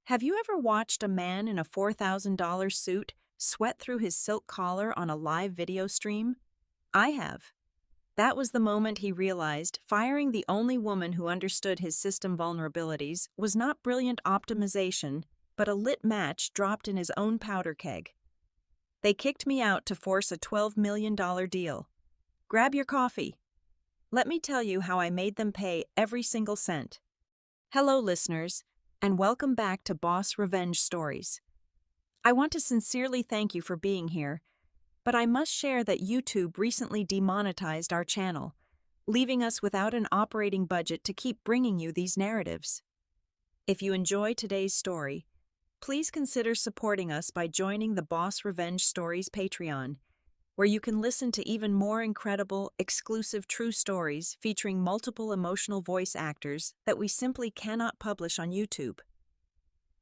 Have you ever watched a man in a $4,000 suit sweat through his silk collar on a live video stream? I have. That was the moment he realized firing the only woman who understood his system vulnerabilities was not brilliant optimization, but a lit match dropped in his own powder keg. They kicked me out to force a $12 million deal. Grab your coffee. Let me tell you how I made them pay every single cent. Hello, listeners, and welcome back to Boss Revenge Stories. I want to sincerely thank you for being here, but I must share that YouTube recently demonetized our channel, leaving us without an operating budget to keep bringing you these narratives. If you enjoy today's story, please consider supporting us by joining the Boss Revenge Stories Patreon, where you can listen to even more incredible, exclusive true stories featuring multiple emotional voice actors that we simply cannot publish on YouTube.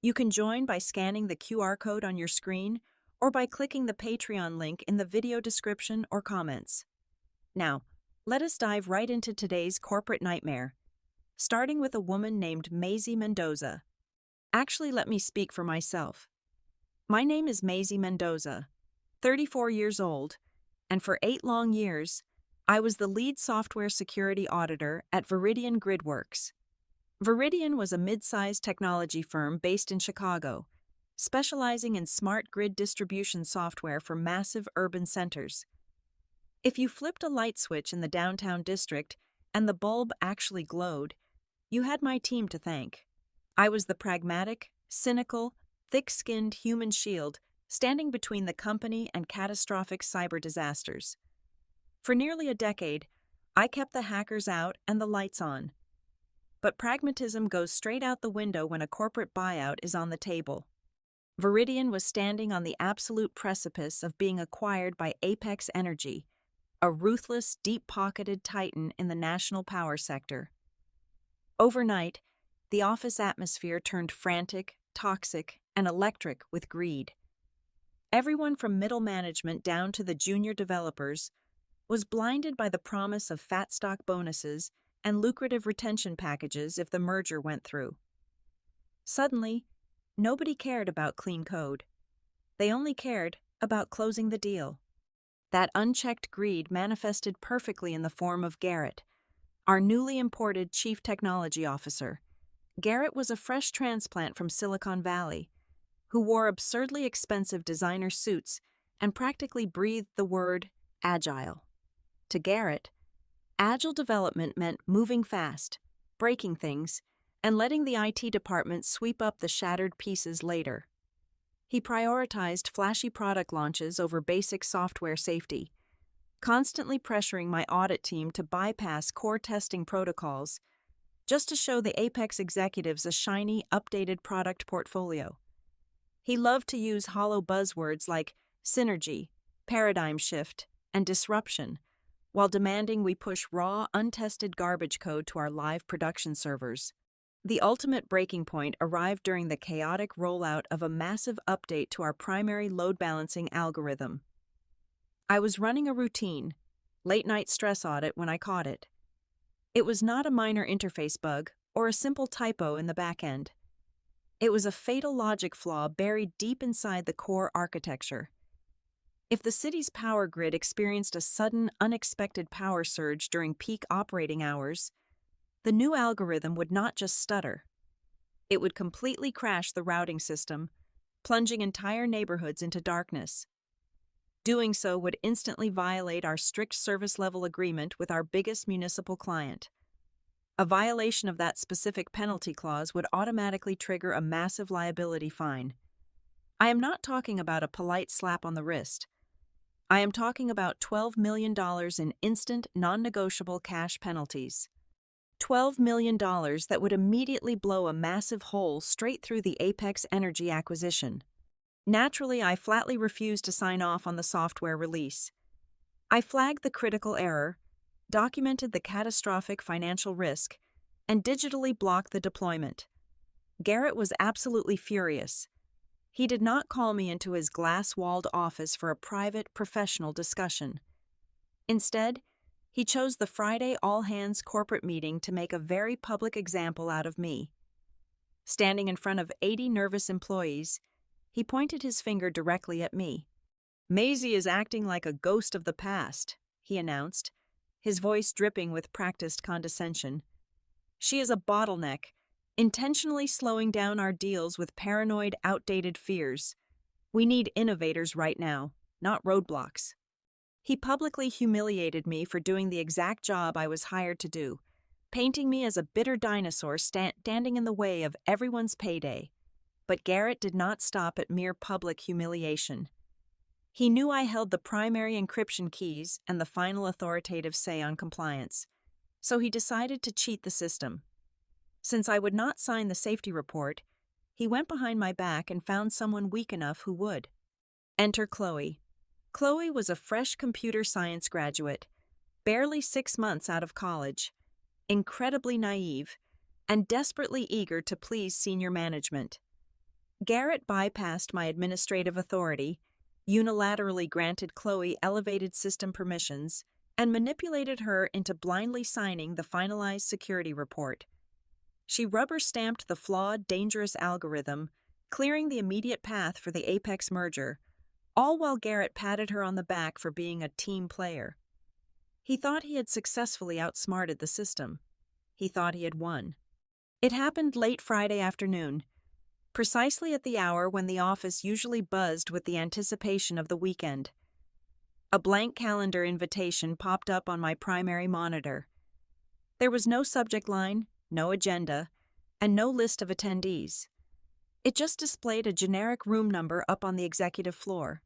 You can join by scanning the QR code on your screen or by clicking the Patreon link in the video description or comments. Now, let us dive right into today's corporate nightmare, starting with a woman named Maisie Mendoza. Actually, let me speak for myself. My name is Maisie Mendoza, 34 years old, and for 8 long years, I was the lead software security auditor at Veridian Gridworks. Veridian was a mid-sized technology firm based in Chicago, specializing in smart grid distribution software for massive urban centers. If you flipped a light switch in the downtown district and the bulb actually glowed, you had my team to thank. I was the pragmatic, cynical, thick-skinned human shield standing between the company and catastrophic cyber disasters. For nearly a decade, I kept the hackers out and the lights on. But pragmatism goes straight out the window when a corporate buyout is on the table. Veridian was standing on the absolute precipice of being acquired by Apex Energy, a ruthless, deep-pocketed titan in the national power sector. Overnight, the office atmosphere turned frantic, toxic, and electric with greed. Everyone from middle management down to the junior developers was blinded by the promise of fat stock bonuses and lucrative retention packages if the merger went through. Suddenly, nobody cared about clean code. They only cared about closing the deal. That unchecked greed manifested perfectly in the form of Garrett, our newly imported chief technology officer. Garrett was a fresh transplant from Silicon Valley, who wore absurdly expensive designer suits and practically breathed the word agile. To Garrett, agile development meant moving fast, breaking things, and letting the IT department sweep up the shattered pieces later. He prioritized flashy product launches over basic software safety, constantly pressuring my audit team to bypass core testing protocols just to show the Apex executives a shiny, updated product portfolio. He loved to use hollow buzzwords like synergy, paradigm shift, and disruption, while demanding we push raw, untested garbage code to our live production servers. The ultimate breaking point arrived during the chaotic rollout of a massive update to our primary load balancing algorithm. I was running a routine, late-night stress audit when I caught it. It was not a minor interface bug or a simple typo in the back end. It was a fatal logic flaw buried deep inside the core architecture. If the city's power grid experienced a sudden, unexpected power surge during peak operating hours, the new algorithm would not just stutter. It would completely crash the routing system, plunging entire neighborhoods into darkness. Doing so would instantly violate our strict service level agreement with our biggest municipal client. A violation of that specific penalty clause would automatically trigger a massive liability fine. I am not talking about a polite slap on the wrist. I am talking about $12 million in instant, non-negotiable cash penalties. $12 million that would immediately blow a massive hole straight through the Apex Energy acquisition. Naturally, I flatly refused to sign off on the software release. I flagged the critical error, documented the catastrophic financial risk, and digitally blocked the deployment. Garrett was absolutely furious. He did not call me into his glass-walled office for a private, professional discussion. Instead, he chose the Friday all-hands corporate meeting to make a very public example out of me. Standing in front of 80 nervous employees, he pointed his finger directly at me. "Maisie is acting like a ghost of the past," he announced, his voice dripping with practiced condescension. "She is a bottleneck, intentionally slowing down our deals with paranoid, outdated fears. We need innovators right now, not roadblocks." He publicly humiliated me for doing the exact job I was hired to do, painting me as a bitter dinosaur standing in the way of everyone's payday. But Garrett did not stop at mere public humiliation. He knew I held the primary encryption keys and the final authoritative say on compliance, so he decided to cheat the system. Since I would not sign the safety report, he went behind my back and found someone weak enough who would. Enter Chloe. Chloe was a fresh computer science graduate, barely 6 months out of college, incredibly naive, and desperately eager to please senior management. Garrett bypassed my administrative authority, unilaterally granted Chloe elevated system permissions, and manipulated her into blindly signing the finalized security report. She rubber-stamped the flawed, dangerous algorithm, clearing the immediate path for the Apex merger, all while Garrett patted her on the back for being a team player. He thought he had successfully outsmarted the system. He thought he had won. It happened late Friday afternoon, precisely at the hour when the office usually buzzed with the anticipation of the weekend. A blank calendar invitation popped up on my primary monitor. There was no subject line, no agenda, and no list of attendees. It just displayed a generic room number up on the executive floor.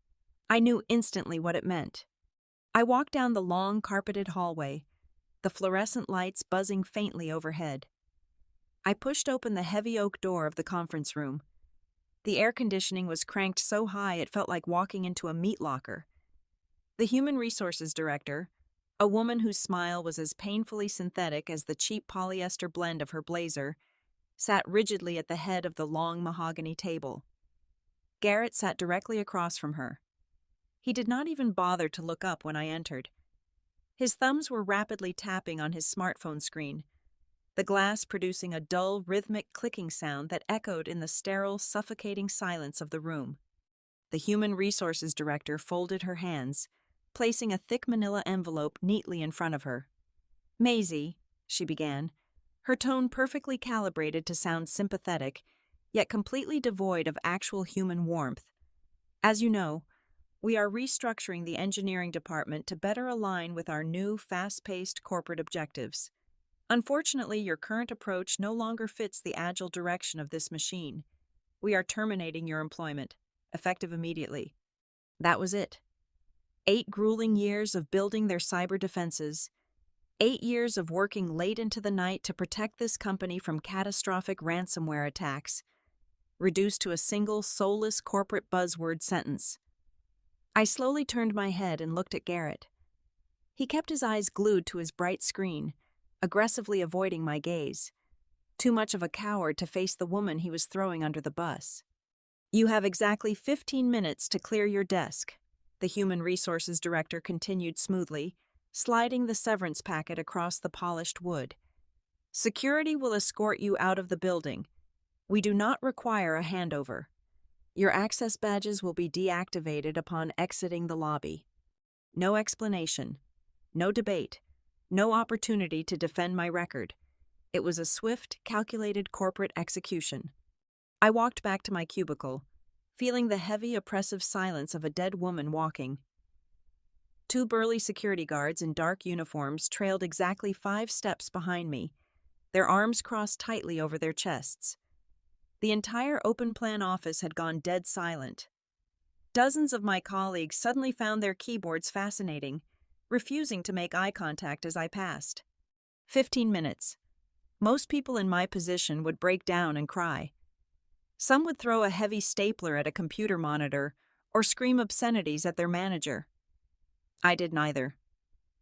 I knew instantly what it meant. I walked down the long, carpeted hallway, the fluorescent lights buzzing faintly overhead. I pushed open the heavy oak door of the conference room. The air conditioning was cranked so high it felt like walking into a meat locker. The human resources director, a woman whose smile was as painfully synthetic as the cheap polyester blend of her blazer, sat rigidly at the head of the long mahogany table. Garrett sat directly across from her. He did not even bother to look up when I entered. His thumbs were rapidly tapping on his smartphone screen, the glass producing a dull, rhythmic clicking sound that echoed in the sterile, suffocating silence of the room. The human resources director folded her hands, placing a thick manila envelope neatly in front of her. "Maisie," she began, her tone perfectly calibrated to sound sympathetic, yet completely devoid of actual human warmth. "As you know, we are restructuring the engineering department to better align with our new, fast-paced corporate objectives. Unfortunately, your current approach no longer fits the agile direction of this machine. We are terminating your employment, effective immediately." That was it. 8 grueling years of building their cyber defenses, 8 years of working late into the night to protect this company from catastrophic ransomware attacks, reduced to a single, soulless corporate buzzword sentence. I slowly turned my head and looked at Garrett. He kept his eyes glued to his bright screen, aggressively avoiding my gaze, too much of a coward to face the woman he was throwing under the bus. "You have exactly 15 minutes to clear your desk," the human resources director continued smoothly, sliding the severance packet across the polished wood. "Security will escort you out of the building. We do not require a handover. Your access badges will be deactivated upon exiting the lobby. No explanation, no debate, no opportunity to defend my record. It was a swift, calculated corporate execution." I walked back to my cubicle, feeling the heavy, oppressive silence of a dead woman walking. 2 burly security guards in dark uniforms trailed exactly 5 steps behind me, their arms crossed tightly over their chests. The entire open-plan office had gone dead silent. Dozens of my colleagues suddenly found their keyboards fascinating, refusing to make eye contact as I passed. 15 minutes. Most people in my position would break down and cry. Some would throw a heavy stapler at a computer monitor or scream obscenities at their manager. I did neither.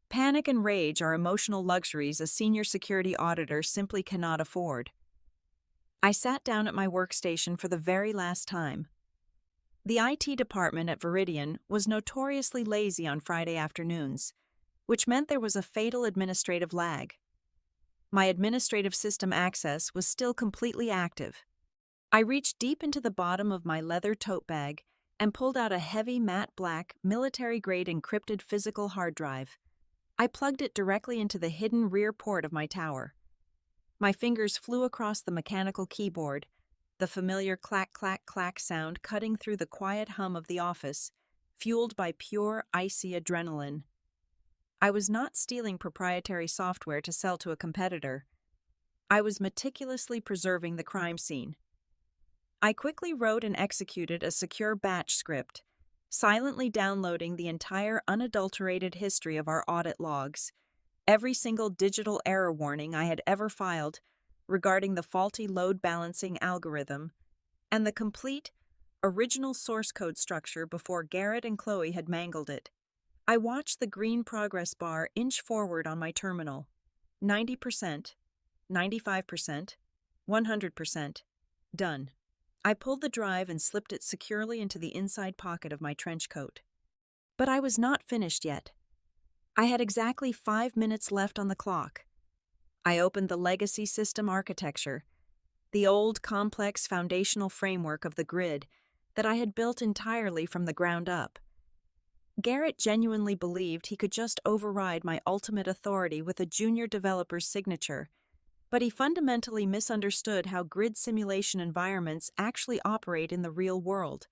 Panic and rage are emotional luxuries a senior security auditor simply cannot afford. I sat down at my workstation for the very last time. The IT department at Veridian was notoriously lazy on Friday afternoons, which meant there was a fatal administrative lag. My administrative system access was still completely active, I reached deep into the bottom of my leather tote bag and pulled out a heavy matte black, military-grade encrypted physical hard drive. I plugged it directly into the hidden rear port of my tower. My fingers flew across the mechanical keyboard, the familiar clack-clack-clack sound cutting through the quiet hum of the office, fueled by pure, icy adrenaline. I was not stealing proprietary software to sell to a competitor. I was meticulously preserving the crime scene. I quickly wrote and executed a secure batch script, silently downloading the entire unadulterated history of our audit logs, every single digital error warning I had ever filed regarding the faulty load balancing algorithm, and the complete, original source code structure before Garrett and Chloe had mangled it. I watched the green progress bar inch forward on my terminal. 90%, 95%, 100%. Done. I pulled the drive and slipped it securely into the inside pocket of my trench coat. But I was not finished yet. I had exactly 5 minutes left on the clock. I opened the legacy system architecture, the old, complex foundational framework of the grid that I had built entirely from the ground up. Garrett genuinely believed he could just override my ultimate authority with a junior developer's signature, but he fundamentally misunderstood how grid simulation environments actually operate in the real world.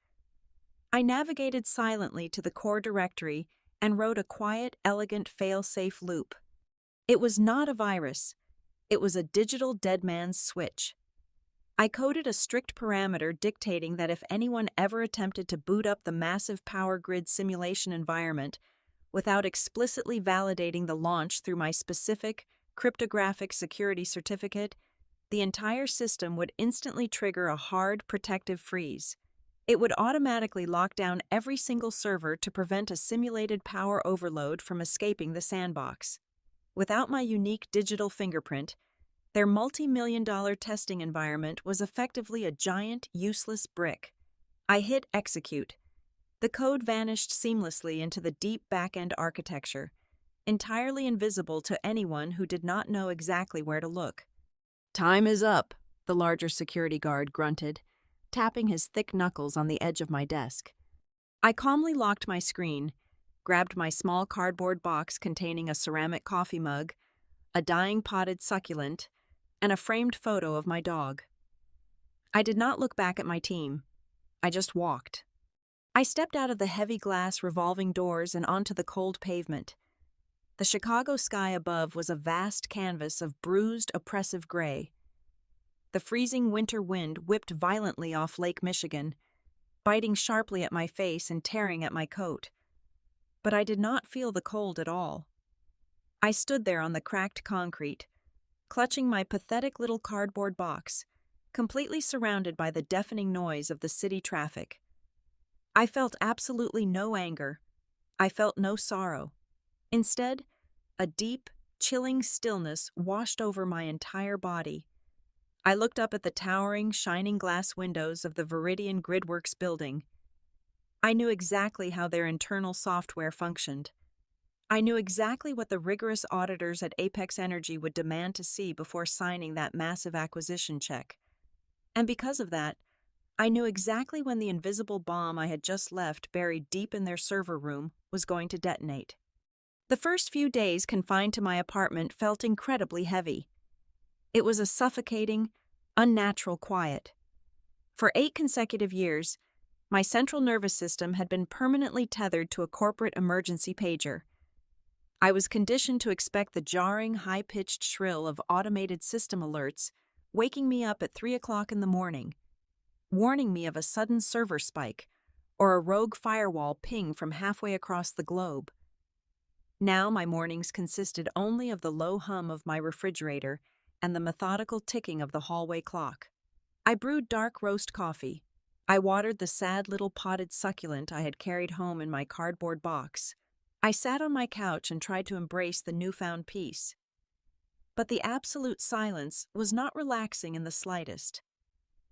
I navigated silently to the core directory and wrote a quiet, elegant fail-safe loop. It was not a virus. It was a digital dead man's switch. I coded a strict parameter dictating that if anyone ever attempted to boot up the massive power grid simulation environment without explicitly validating the launch through my specific, cryptographic security certificate, the entire system would instantly trigger a hard, protective freeze. It would automatically lock down every single server to prevent a simulated power overload from escaping the sandbox. Without my unique digital fingerprint, their multi-million-dollar testing environment was effectively a giant, useless brick. I hit execute. The code vanished seamlessly into the deep back-end architecture, entirely invisible to anyone who did not know exactly where to look. "Time is up," the larger security guard grunted, tapping his thick knuckles on the edge of my desk. I calmly locked my screen, grabbed my small cardboard box containing a ceramic coffee mug, a dying potted succulent, and a framed photo of my dog. I did not look back at my team. I just walked. I stepped out of the heavy glass revolving doors and onto the cold pavement. The Chicago sky above was a vast canvas of bruised, oppressive gray. The freezing winter wind whipped violently off Lake Michigan, biting sharply at my face and tearing at my coat. But I did not feel the cold at all. I stood there on the cracked concrete, clutching my pathetic little cardboard box, completely surrounded by the deafening noise of the city traffic. I felt absolutely no anger. I felt no sorrow. Instead, a deep, chilling stillness washed over my entire body. I looked up at the towering, shining glass windows of the Viridian Gridworks building. I knew exactly how their internal software functioned. I knew exactly what the rigorous auditors at Apex Energy would demand to see before signing that massive acquisition check. And because of that, I knew exactly when the invisible bomb I had just left buried deep in their server room was going to detonate. The first few days confined to my apartment felt incredibly heavy. It was a suffocating, unnatural quiet. For 8 consecutive years, my central nervous system had been permanently tethered to a corporate emergency pager. I was conditioned to expect the jarring, high-pitched shrill of automated system alerts waking me up at 3 o'clock in the morning, warning me of a sudden server spike or a rogue firewall ping from halfway across the globe. Now my mornings consisted only of the low hum of my refrigerator and the methodical ticking of the hallway clock. I brewed dark roast coffee. I watered the sad little potted succulent I had carried home in my cardboard box. I sat on my couch and tried to embrace the newfound peace. But the absolute silence was not relaxing in the slightest.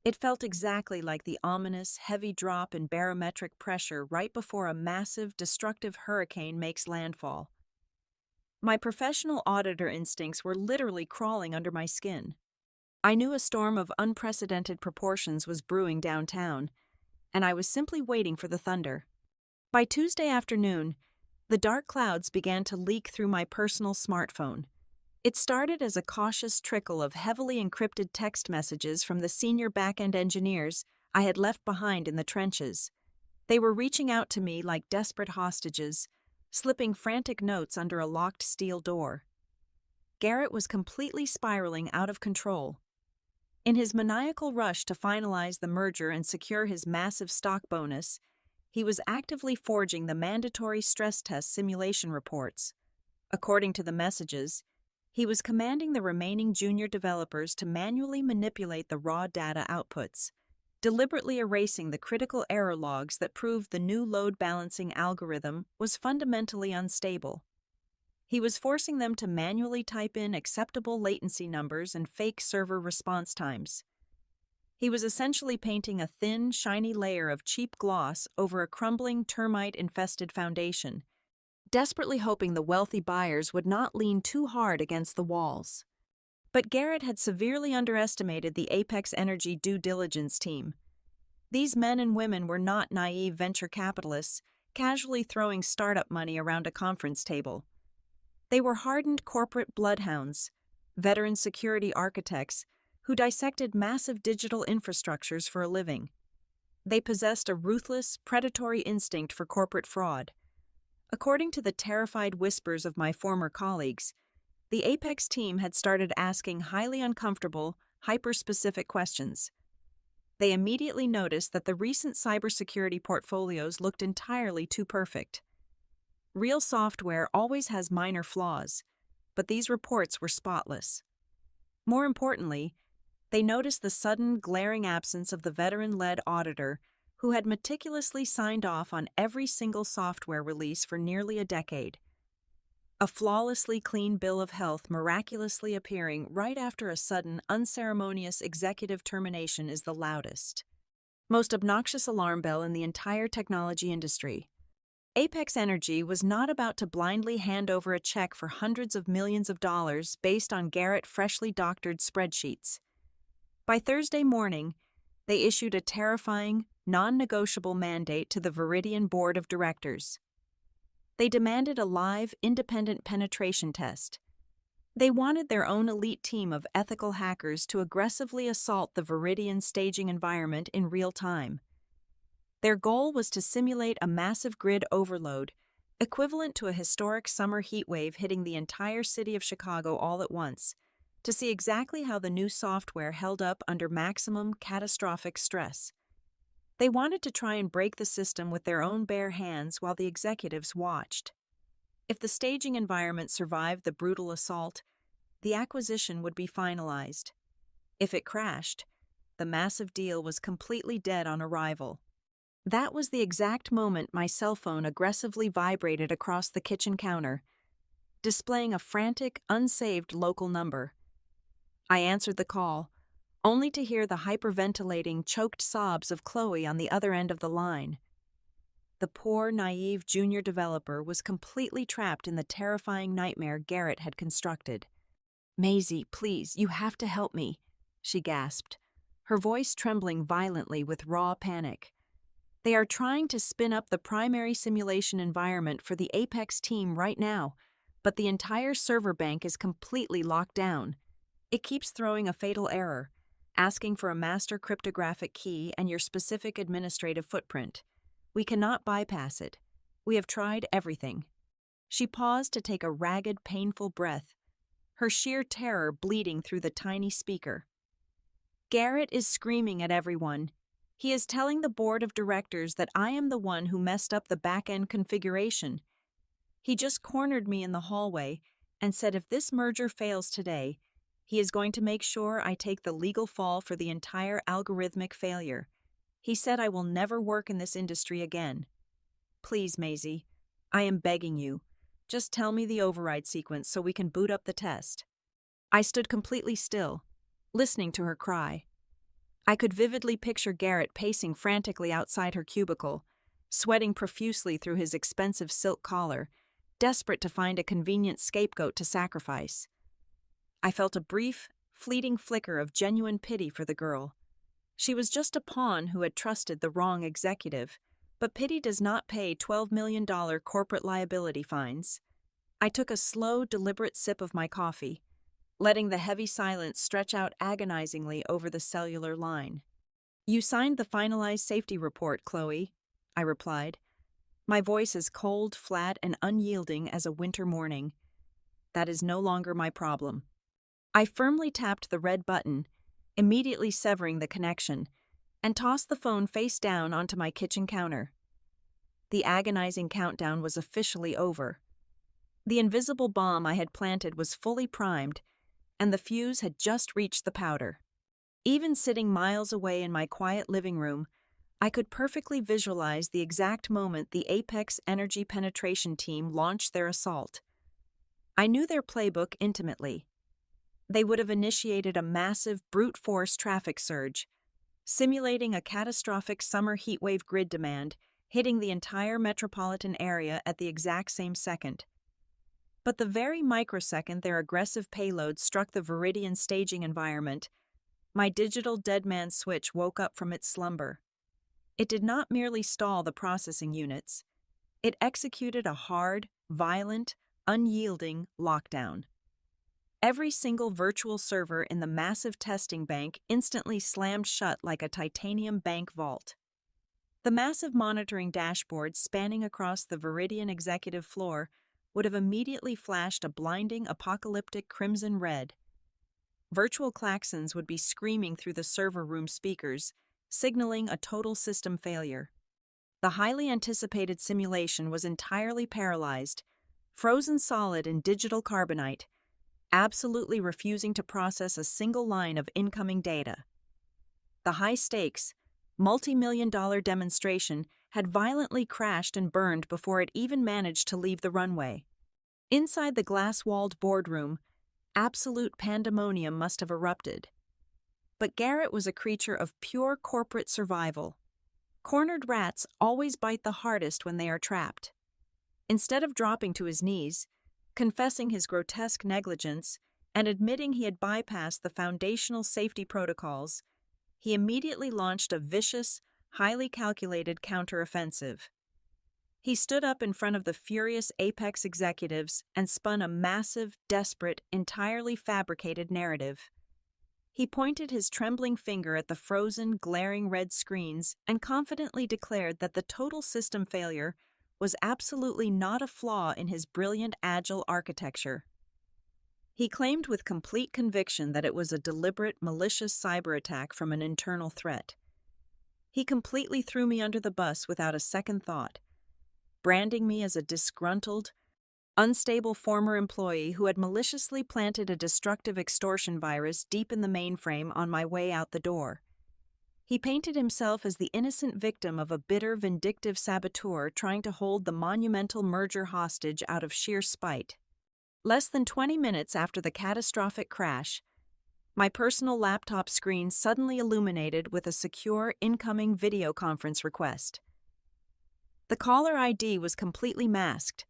It felt exactly like the ominous, heavy drop in barometric pressure right before a massive, destructive hurricane makes landfall. My professional auditor instincts were literally crawling under my skin. I knew a storm of unprecedented proportions was brewing downtown, and I was simply waiting for the thunder. By Tuesday afternoon, the dark clouds began to leak through my personal smartphone. It started as a cautious trickle of heavily encrypted text messages from the senior back-end engineers I had left behind in the trenches. They were reaching out to me like desperate hostages, slipping frantic notes under a locked steel door. Garrett was completely spiraling out of control. In his maniacal rush to finalize the merger and secure his massive stock bonus, he was actively forging the mandatory stress test simulation reports. According to the messages, he was commanding the remaining junior developers to manually manipulate the raw data outputs, deliberately erasing the critical error logs that proved the new load balancing algorithm was fundamentally unstable. He was forcing them to manually type in acceptable latency numbers and fake server response times. He was essentially painting a thin, shiny layer of cheap gloss over a crumbling, termite-infested foundation, desperately hoping the wealthy buyers would not lean too hard against the walls. But Garrett had severely underestimated the Apex Energy due diligence team. These men and women were not naive venture capitalists, casually throwing startup money around a conference table. They were hardened corporate bloodhounds, veteran security architects who dissected massive digital infrastructures for a living. They possessed a ruthless, predatory instinct for corporate fraud. According to the terrified whispers of my former colleagues, the Apex team had started asking highly uncomfortable, hyper-specific questions. They immediately noticed that the recent cybersecurity portfolios looked entirely too perfect. Real software always has minor flaws, but these reports were spotless. More importantly, they noticed the sudden, glaring absence of the veteran-led auditor who had meticulously signed off on every single software release for nearly a decade. A flawlessly clean bill of health miraculously appearing right after a sudden, unceremonious executive termination is the loudest, most obnoxious alarm bell in the entire technology industry. Apex Energy was not about to blindly hand over a check for hundreds of millions of dollars based on Garrett freshly doctored spreadsheets. By Thursday morning, they issued a terrifying, non-negotiable mandate to the Viridian Board of Directors. They demanded a live, independent penetration test. They wanted their own elite team of ethical hackers to aggressively assault the Viridian staging environment in real time. Their goal was to simulate a massive grid overload, equivalent to a historic summer heat wave hitting the entire city of Chicago all at once, to see exactly how the new software held up under maximum catastrophic stress. They wanted to try and break the system with their own bare hands while the executives watched. If the staging environment survived the brutal assault, the acquisition would be finalized. If it crashed, the massive deal was completely dead on arrival. That was the exact moment my cell phone aggressively vibrated across the kitchen counter, displaying a frantic, unsaved local number. I answered the call, only to hear the hyperventilating, choked sobs of Chloe on the other end of the line. The poor, naive junior developer was completely trapped in the terrifying nightmare Garrett had constructed. "Maisie, please, you have to help me," she gasped, her voice trembling violently with raw panic. "They are trying to spin up the primary simulation environment for the Apex team right now, but the entire server bank is completely locked down. It keeps throwing a fatal error, asking for a master cryptographic key and your specific administrative footprint. We cannot bypass it. We have tried everything." She paused to take a ragged, painful breath, her sheer terror bleeding through the tiny speaker. "Garrett is screaming at everyone. He is telling the board of directors that I am the one who messed up the back-end configuration. He just cornered me in the hallway and said if this merger fails today, he is going to make sure I take the legal fall for the entire algorithmic failure. He said I will never work in this industry again. Please, Maisie, I am begging you. Just tell me the override sequence so we can boot up the test." I stood completely still, listening to her cry. I could vividly picture Garrett pacing frantically outside her cubicle, sweating profusely through his expensive silk collar, desperate to find a convenient scapegoat to sacrifice. I felt a brief, fleeting flicker of genuine pity for the girl. She was just a pawn who had trusted the wrong executive, but pity does not pay $12 million corporate liability fines. I took a slow, deliberate sip of my coffee, letting the heavy silence stretch out agonizingly over the cellular line. "You signed the finalized safety report, Chloe," I replied, my voice as cold, flat, and unyielding as a winter morning. "That is no longer my problem." I firmly tapped the red button, immediately severing the connection, and tossed the phone face down onto my kitchen counter. The agonizing countdown was officially over. The invisible bomb I had planted was fully primed, and the fuse had just reached the powder. Even sitting miles away in my quiet living room, I could perfectly visualize the exact moment the Apex Energy Penetration Team launched their assault. I knew their playbook intimately. They would have initiated a massive brute force traffic surge, simulating a catastrophic summer heatwave grid demand, hitting the entire metropolitan area at the exact same second. But the very microsecond their aggressive payload struck the Viridian staging environment, my digital dead man switch woke up from its slumber. It did not merely stall the processing units. It executed a hard, violent, unyielding lockdown. Every single virtual server in the massive testing bank instantly slammed shut like a titanium bank vault. The massive monitoring dashboard spanning across the Viridian executive floor would have immediately flashed a blinding, apocalyptic crimson red. Virtual klaxons would be screaming through the server room speakers, signaling a total system failure. The highly anticipated simulation was entirely paralyzed, frozen solid in digital carbonite, absolutely refusing to process a single line of incoming data. The high-stakes, multi-million-dollar demonstration had violently crashed and burned before it even managed to leave the runway. Inside the glass-walled boardroom, absolute pandemonium must have erupted. But Garrett was a creature of pure corporate survival. Cornered rats always bite the hardest when they are trapped. Instead of dropping to his knees, confessing his grotesque negligence, and admitting he had bypassed the foundational safety protocols, he immediately launched a vicious, highly calculated counteroffensive. He stood up in front of the furious Apex executives and spun a massive, desperate, entirely fabricated narrative. He pointed his trembling finger at the frozen, glaring red screens and confidently declared that the total system failure was absolutely not a flaw in his brilliant, agile architecture. He claimed with complete conviction that it was a deliberate, malicious cyber attack from an internal threat. He completely threw me under the bus without a second thought, branding me as a disgruntled, unstable former employee who had maliciously planted a destructive extortion virus deep in the mainframe on my way out the door. He painted himself as the innocent victim of a bitter, vindictive saboteur trying to hold the monumental merger hostage out of sheer spite. Less than 20 minutes after the catastrophic crash, my personal laptop screen suddenly illuminated with a secure incoming video conference request. The caller ID was completely masked,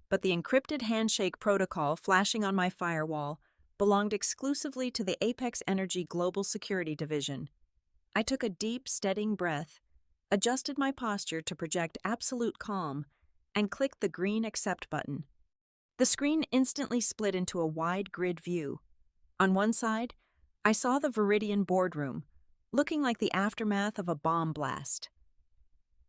but the encrypted handshake protocol flashing on my firewall belonged exclusively to the Apex Energy Global Security Division. I took a deep, steadying breath, adjusted my posture to project absolute calm, and clicked the green accept button. The screen instantly split into a wide grid view. On one side, I saw the Viridian boardroom, looking like the aftermath of a bomb blast.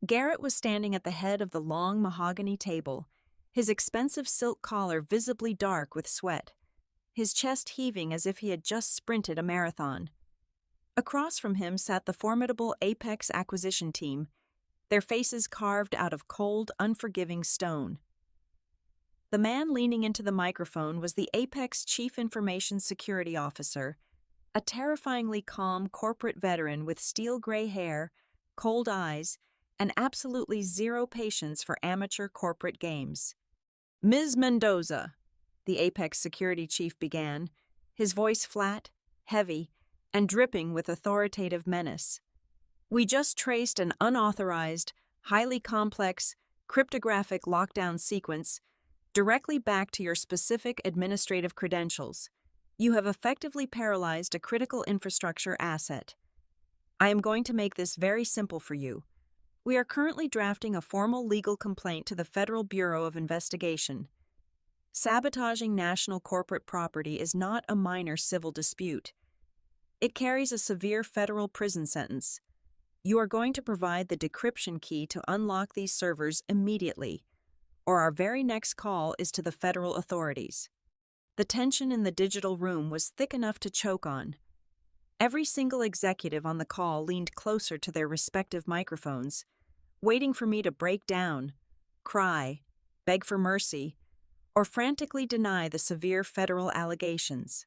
Garrett was standing at the head of the long mahogany table, his expensive silk collar visibly dark with sweat, his chest heaving as if he had just sprinted a marathon. Across from him sat the formidable Apex acquisition team, their faces carved out of cold, unforgiving stone. The man leaning into the microphone was the Apex Chief Information Security Officer, a terrifyingly calm corporate veteran with steel-gray hair, cold eyes, and absolutely zero patience for amateur corporate games. "Ms. Mendoza," the Apex security chief began, his voice flat, heavy, and dripping with authoritative menace. "We just traced an unauthorized, highly complex, cryptographic lockdown sequence directly back to your specific administrative credentials. You have effectively paralyzed a critical infrastructure asset. I am going to make this very simple for you. We are currently drafting a formal legal complaint to the Federal Bureau of Investigation. Sabotaging national corporate property is not a minor civil dispute. It carries a severe federal prison sentence. You are going to provide the decryption key to unlock these servers immediately, or our very next call is to the federal authorities. The tension in the digital room was thick enough to choke on. Every single executive on the call leaned closer to their respective microphones, waiting for me to break down, cry, beg for mercy, or frantically deny the severe federal allegations.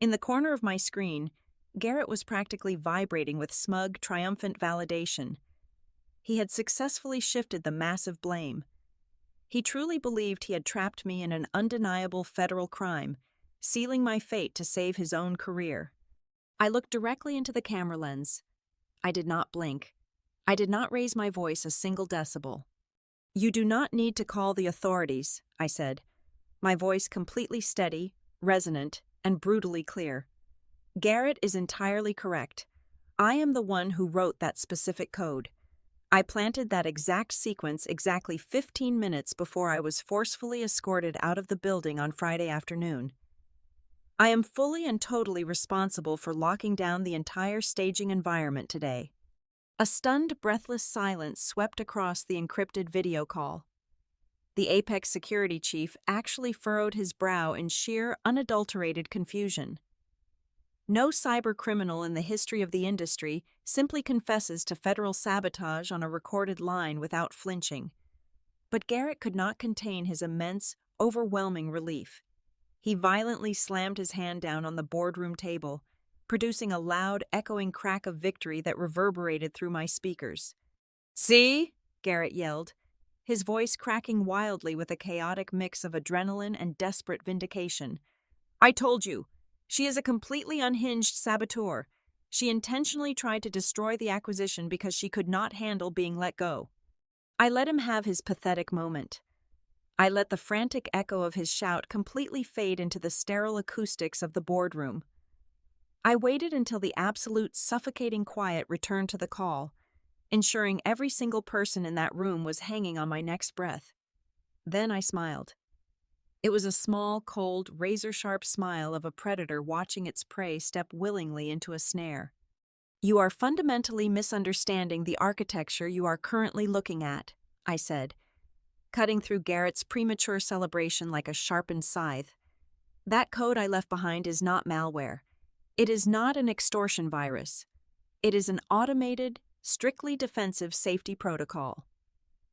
In the corner of my screen, Garrett was practically vibrating with smug, triumphant validation. He had successfully shifted the massive blame. He truly believed he had trapped me in an undeniable federal crime, sealing my fate to save his own career. I looked directly into the camera lens. I did not blink. I did not raise my voice a single decibel. "You do not need to call the authorities," I said, my voice completely steady, resonant, and brutally clear. "Garrett is entirely correct. I am the one who wrote that specific code. I planted that exact sequence exactly 15 minutes before I was forcefully escorted out of the building on Friday afternoon. I am fully and totally responsible for locking down the entire staging environment today." A stunned, breathless silence swept across the encrypted video call. The Apex security chief actually furrowed his brow in sheer, unadulterated confusion. No cybercriminal in the history of the industry simply confesses to federal sabotage on a recorded line without flinching. But Garrett could not contain his immense, overwhelming relief. He violently slammed his hand down on the boardroom table, producing a loud, echoing crack of victory that reverberated through my speakers. "See?" Garrett yelled, his voice cracking wildly with a chaotic mix of adrenaline and desperate vindication. "I told you. She is a completely unhinged saboteur. She intentionally tried to destroy the acquisition because she could not handle being let go." I let him have his pathetic moment. I let the frantic echo of his shout completely fade into the sterile acoustics of the boardroom. I waited until the absolute suffocating quiet returned to the call, ensuring every single person in that room was hanging on my next breath. Then I smiled. It was a small, cold, razor-sharp smile of a predator watching its prey step willingly into a snare. "You are fundamentally misunderstanding the architecture you are currently looking at," I said, cutting through Garrett's premature celebration like a sharpened scythe. "That code I left behind is not malware. It is not an extortion virus. It is an automated, strictly defensive safety protocol.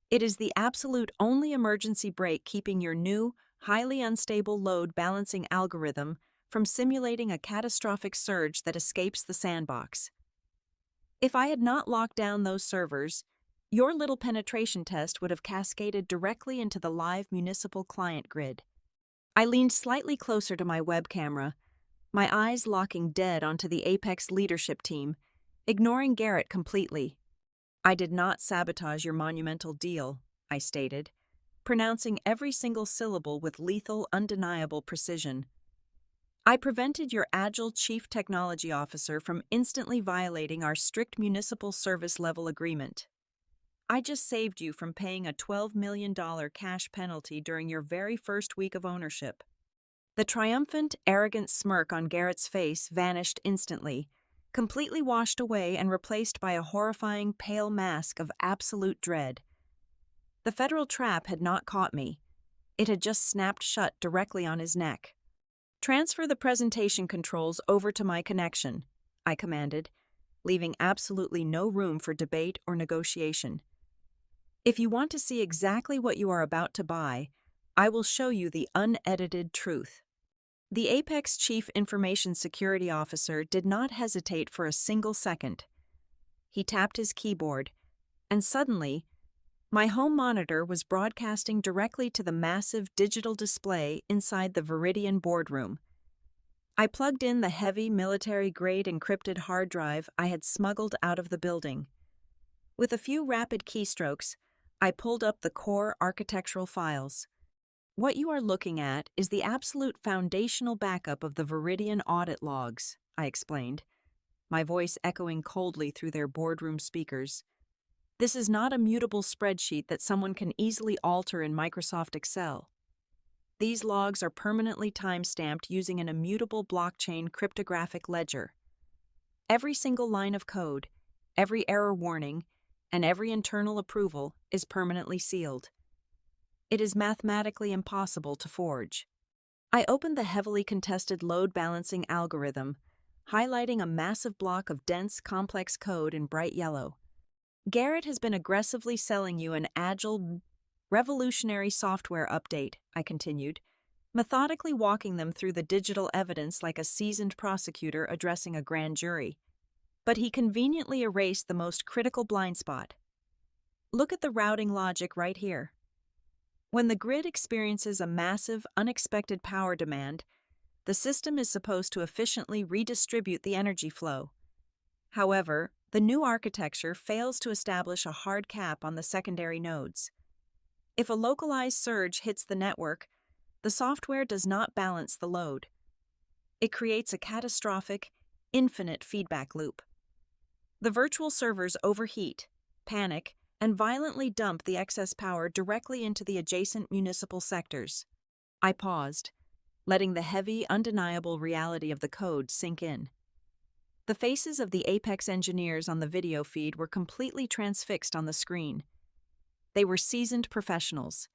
It is the absolute only emergency brake keeping your new, highly unstable load balancing algorithm from simulating a catastrophic surge that escapes the sandbox. If I had not locked down those servers, your little penetration test would have cascaded directly into the live municipal client grid." I leaned slightly closer to my web camera, my eyes locking dead onto the Apex leadership team, ignoring Garrett completely. "I did not sabotage your monumental deal," I stated, pronouncing every single syllable with lethal, undeniable precision. "I prevented your agile chief technology officer from instantly violating our strict municipal service level agreement. I just saved you from paying a $12 million cash penalty during your very first week of ownership." The triumphant, arrogant smirk on Garrett's face vanished instantly, completely washed away and replaced by a horrifying, pale mask of absolute dread. The federal trap had not caught me. It had just snapped shut directly on his neck. "Transfer the presentation controls over to my connection," I commanded, leaving absolutely no room for debate or negotiation. "If you want to see exactly what you are about to buy, I will show you the unedited truth." The Apex Chief Information Security Officer did not hesitate for a single second. He tapped his keyboard, and suddenly, my home monitor was broadcasting directly to the massive digital display inside the Viridian boardroom. I plugged in the heavy military-grade encrypted hard drive I had smuggled out of the building. With a few rapid keystrokes, I pulled up the core architectural files. What you are looking at is the absolute foundational backup of the Veridian audit logs, I explained, my voice echoing coldly through their boardroom speakers. This is not a mutable spreadsheet that someone can easily alter in Microsoft Excel. These logs are permanently time-stamped using an immutable blockchain cryptographic ledger. Every single line of code, every error warning, and every internal approval is permanently sealed. It is mathematically impossible to forge. I opened the heavily contested load balancing algorithm, highlighting a massive block of dense, complex code in bright yellow. Garrett has been aggressively selling you an agile, revolutionary software update, I continued, methodically walking them through the digital evidence like a seasoned prosecutor addressing a grand jury. But he conveniently erased the most critical blind spot. Look at the routing logic right here. When the grid experiences a massive, unexpected power demand, the system is supposed to efficiently redistribute the energy flow. However, the new architecture fails to establish a hard cap on the secondary nodes. If a localized surge hits the network, the software does not balance the load. It creates a catastrophic, infinite feedback loop. The virtual servers overheat, panic, and violently dump the excess power directly into the adjacent municipal sectors. I paused, letting the heavy, undeniable reality of the code sink in. The faces of the Apex engineers on the video feed were completely transfixed on the screen. They were seasoned professionals.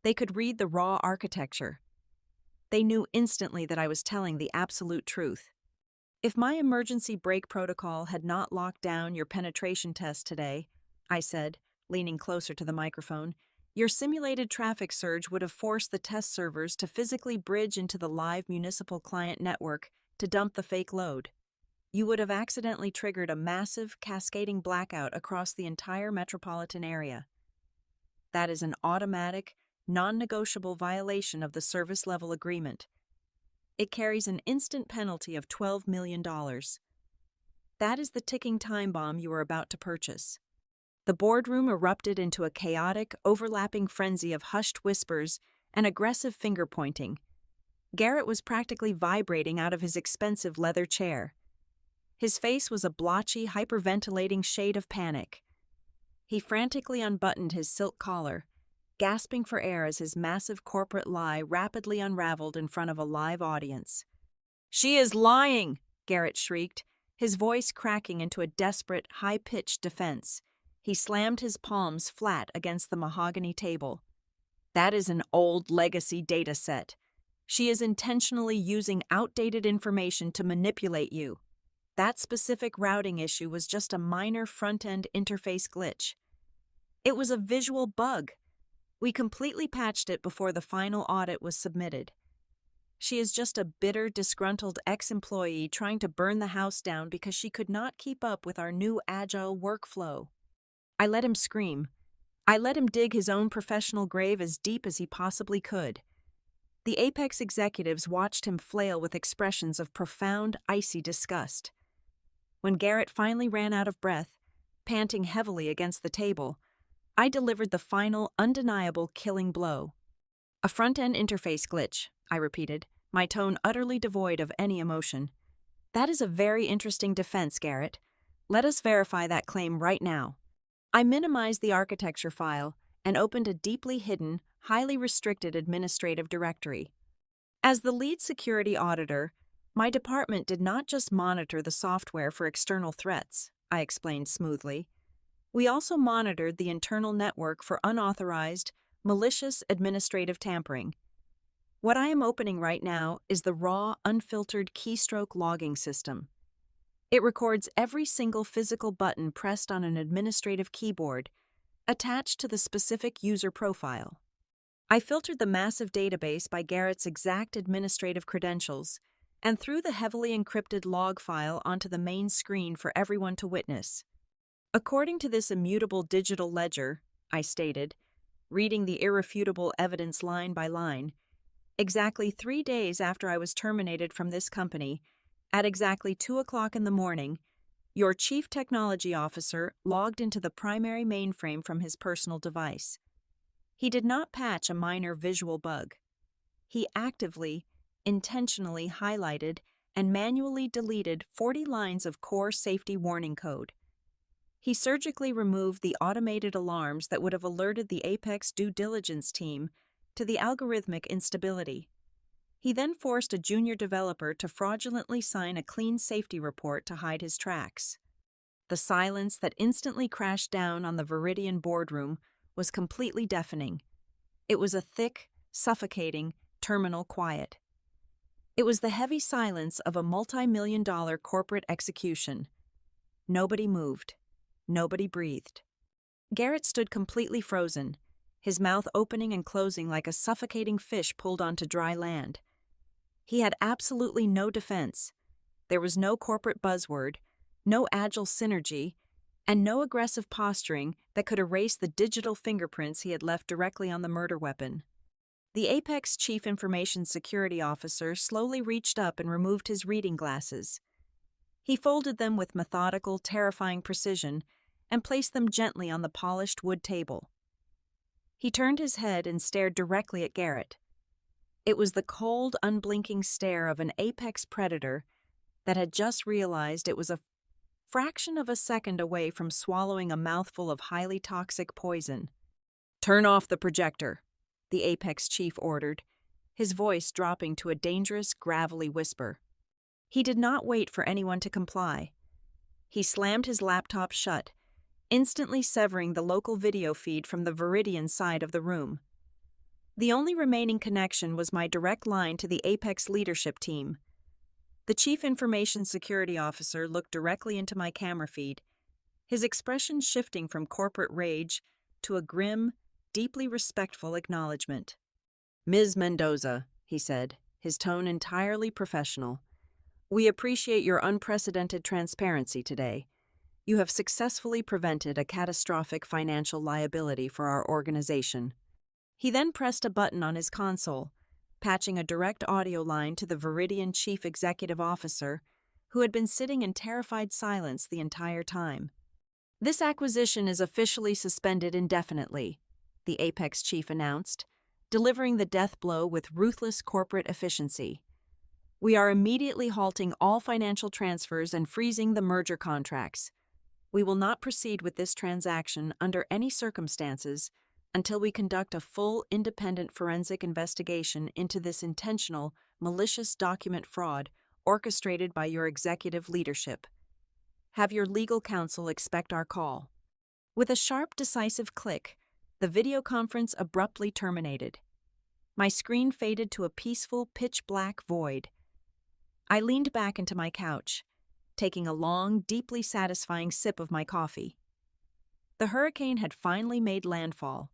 They could read the raw architecture. They knew instantly that I was telling the absolute truth. If my emergency brake protocol had not locked down your penetration test today, I said, leaning closer to the microphone, your simulated traffic surge would have forced the test servers to physically bridge into the live municipal client network to dump the fake load. You would have accidentally triggered a massive, cascading blackout across the entire metropolitan area. That is an automatic, non-negotiable violation of the service level agreement. It carries an instant penalty of $12 million. That is the ticking time bomb you are about to purchase. The boardroom erupted into a chaotic, overlapping frenzy of hushed whispers and aggressive finger-pointing. Garrett was practically vibrating out of his expensive leather chair. His face was a blotchy, hyperventilating shade of panic. He frantically unbuttoned his silk collar, gasping for air as his massive corporate lie rapidly unraveled in front of a live audience. "She is lying!" Garrett shrieked, his voice cracking into a desperate, high-pitched defense. He slammed his palms flat against the mahogany table. "That is an old legacy data set. She is intentionally using outdated information to manipulate you. That specific routing issue was just a minor front-end interface glitch. It was a visual bug. We completely patched it before the final audit was submitted. She is just a bitter, disgruntled ex-employee trying to burn the house down because she could not keep up with our new agile workflow." I let him scream. I let him dig his own professional grave as deep as he possibly could. The Apex executives watched him flail with expressions of profound, icy disgust. When Garrett finally ran out of breath, panting heavily against the table, I delivered the final, undeniable killing blow. "A front-end interface glitch," I repeated, my tone utterly devoid of any emotion. "That is a very interesting defense, Garrett. Let us verify that claim right now." I minimized the architecture file and opened a deeply hidden, highly restricted administrative directory. As the lead security auditor, my department did not just monitor the software for external threats, I explained smoothly. We also monitored the internal network for unauthorized, malicious administrative tampering. What I am opening right now is the raw, unfiltered keystroke logging system. It records every single physical button pressed on an administrative keyboard, attached to the specific user profile. I filtered the massive database by Garrett's exact administrative credentials and threw the heavily encrypted log file onto the main screen for everyone to witness. According to this immutable digital ledger, I stated, reading the irrefutable evidence line by line, exactly 3 days after I was terminated from this company, at exactly 2 o'clock in the morning, your chief technology officer logged into the primary mainframe from his personal device. He did not patch a minor visual bug. He actively, intentionally highlighted and manually deleted 40 lines of core safety warning code. He surgically removed the automated alarms that would have alerted the Apex due diligence team to the algorithmic instability. He then forced a junior developer to fraudulently sign a clean safety report to hide his tracks. The silence that instantly crashed down on the Viridian boardroom was completely deafening. It was a thick, suffocating, terminal quiet. It was the heavy silence of a multi-million-dollar corporate execution. Nobody moved. Nobody breathed. Garrett stood completely frozen, his mouth opening and closing like a suffocating fish pulled onto dry land. He had absolutely no defense. There was no corporate buzzword, no agile synergy, and no aggressive posturing that could erase the digital fingerprints he had left directly on the murder weapon. The Apex Chief Information Security Officer slowly reached up and removed his reading glasses. He folded them with methodical, terrifying precision and placed them gently on the polished wood table. He turned his head and stared directly at Garrett. It was the cold, unblinking stare of an apex predator that had just realized it was a fraction of a second away from swallowing a mouthful of highly toxic poison. "Turn off the projector," the Apex chief ordered, his voice dropping to a dangerous, gravelly whisper. He did not wait for anyone to comply. He slammed his laptop shut, instantly severing the local video feed from the Viridian side of the room. The only remaining connection was my direct line to the Apex leadership team. The Chief Information Security Officer looked directly into my camera feed, his expression shifting from corporate rage to a grim, deeply respectful acknowledgement. "Ms. Mendoza," he said, his tone entirely professional, "we appreciate your unprecedented transparency today. You have successfully prevented a catastrophic financial liability for our organization." He then pressed a button on his console, patching a direct audio line to the Viridian Chief Executive Officer, who had been sitting in terrified silence the entire time. "This acquisition is officially suspended indefinitely," the Apex Chief announced, delivering the death blow with ruthless corporate efficiency. "We are immediately halting all financial transfers and freezing the merger contracts. We will not proceed with this transaction under any circumstances until we conduct a full independent forensic investigation into this intentional, malicious document fraud orchestrated by your executive leadership. Have your legal counsel expect our call." With a sharp, decisive click, the video conference abruptly terminated. My screen faded to a peaceful, pitch-black void. I leaned back into my couch, taking a long, deeply satisfying sip of my coffee. The hurricane had finally made landfall,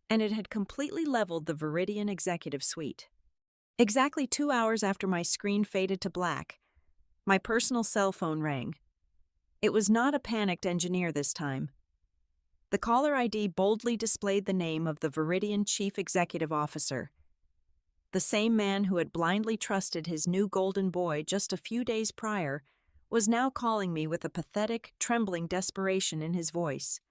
and it had completely leveled the Viridian executive suite. Exactly 2 hours after my screen faded to black, my personal cell phone rang. It was not a panicked engineer this time. The caller ID boldly displayed the name of the Viridian Chief Executive Officer, the same man who had blindly trusted his new golden boy just a few days prior was now calling me with a pathetic, trembling desperation in his voice.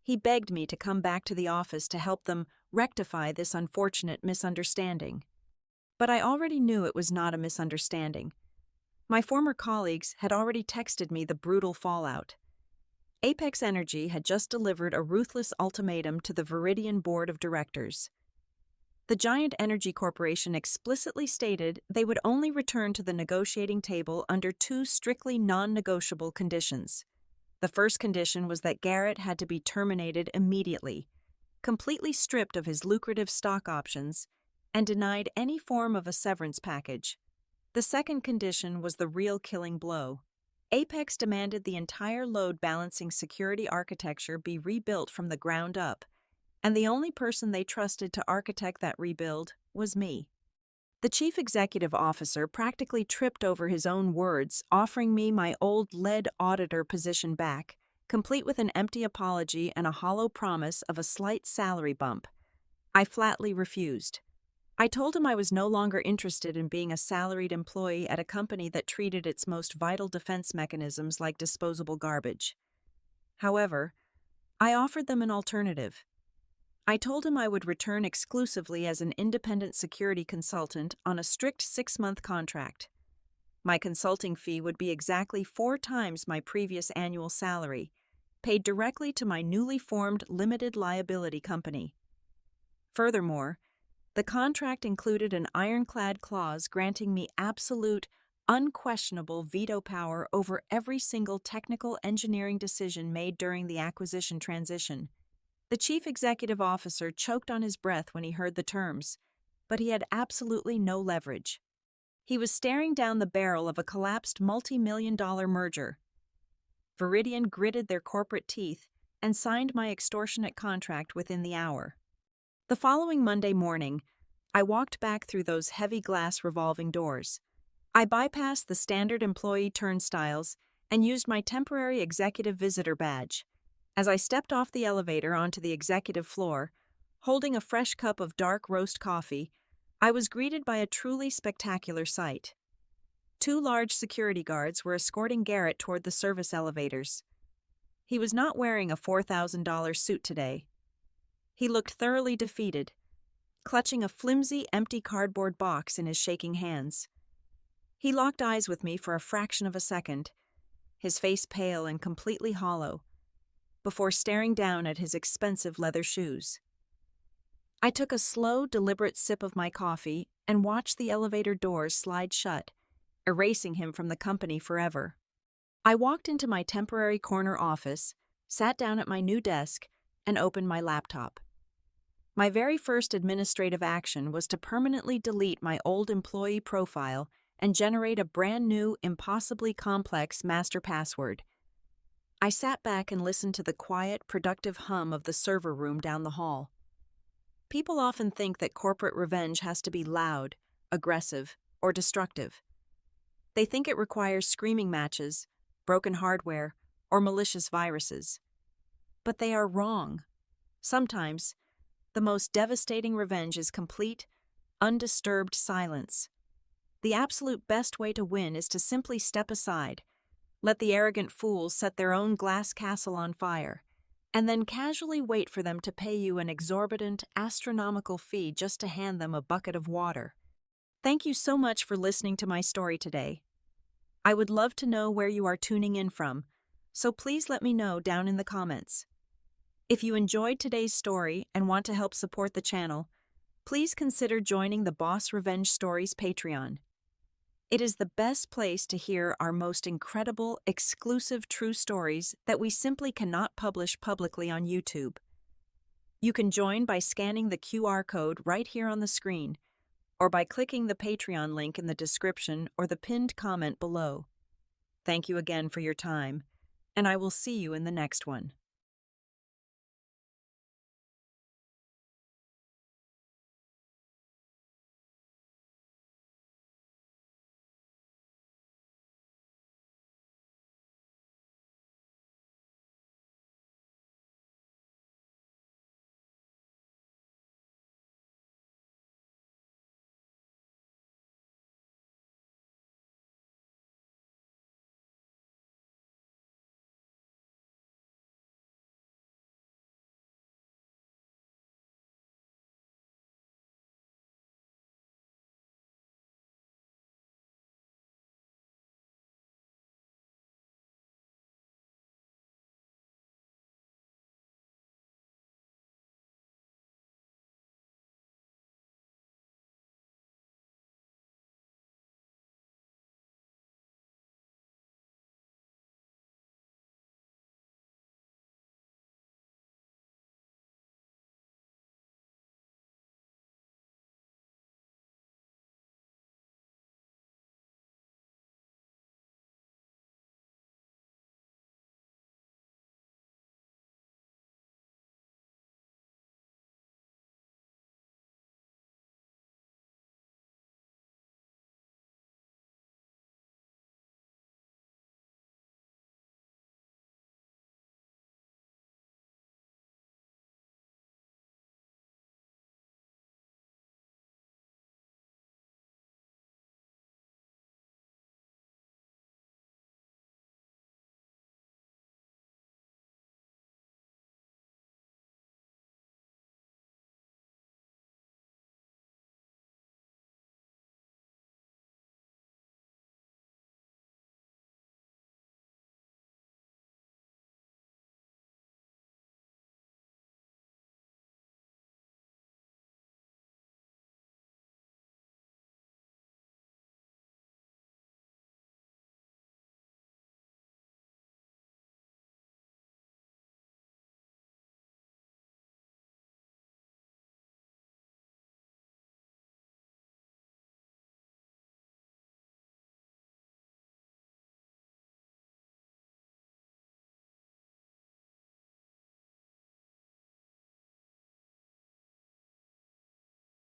He begged me to come back to the office to help them rectify this unfortunate misunderstanding. But I already knew it was not a misunderstanding. My former colleagues had already texted me the brutal fallout. Apex Energy had just delivered a ruthless ultimatum to the Viridian Board of Directors. The giant energy corporation explicitly stated they would only return to the negotiating table under 2 strictly non-negotiable conditions. The first condition was that Garrett had to be terminated immediately, completely stripped of his lucrative stock options, and denied any form of a severance package. The second condition was the real killing blow. Apex demanded the entire load-balancing security architecture be rebuilt from the ground up, and the only person they trusted to architect that rebuild was me. The chief executive officer practically tripped over his own words, offering me my old lead auditor position back, complete with an empty apology and a hollow promise of a slight salary bump. I flatly refused. I told him I was no longer interested in being a salaried employee at a company that treated its most vital defense mechanisms like disposable garbage. However, I offered them an alternative. I told him I would return exclusively as an independent security consultant on a strict 6-month contract. My consulting fee would be exactly 4 times my previous annual salary, paid directly to my newly formed limited liability company. Furthermore, the contract included an ironclad clause granting me absolute, unquestionable veto power over every single technical engineering decision made during the acquisition transition. The chief executive officer choked on his breath when he heard the terms, but he had absolutely no leverage. He was staring down the barrel of a collapsed multi-million-dollar merger. Viridian gritted their corporate teeth and signed my extortionate contract within the hour. The following Monday morning, I walked back through those heavy glass revolving doors. I bypassed the standard employee turnstiles and used my temporary executive visitor badge. As I stepped off the elevator onto the executive floor, holding a fresh cup of dark roast coffee, I was greeted by a truly spectacular sight. 2 large security guards were escorting Garrett toward the service elevators. He was not wearing a $4,000 suit today. He looked thoroughly defeated, clutching a flimsy, empty cardboard box in his shaking hands. He locked eyes with me for a fraction of a second, his face pale and completely hollow, before staring down at his expensive leather shoes. I took a slow, deliberate sip of my coffee and watched the elevator doors slide shut, erasing him from the company forever. I walked into my temporary corner office, sat down at my new desk, and opened my laptop. My very first administrative action was to permanently delete my old employee profile and generate a brand new, impossibly complex master password. I sat back and listened to the quiet, productive hum of the server room down the hall. People often think that corporate revenge has to be loud, aggressive, or destructive. They think it requires screaming matches, broken hardware, or malicious viruses. But they are wrong. Sometimes, the most devastating revenge is complete, undisturbed silence. The absolute best way to win is to simply step aside, let the arrogant fools set their own glass castle on fire, and then casually wait for them to pay you an exorbitant, astronomical fee just to hand them a bucket of water. Thank you so much for listening to my story today. I would love to know where you are tuning in from, so please let me know down in the comments. If you enjoyed today's story and want to help support the channel, please consider joining the Boss Revenge Stories Patreon. It is the best place to hear our most incredible, exclusive true stories that we simply cannot publish publicly on YouTube. You can join by scanning the QR code right here on the screen, or by clicking the Patreon link in the description or the pinned comment below. Thank you again for your time, and I will see you in the next one.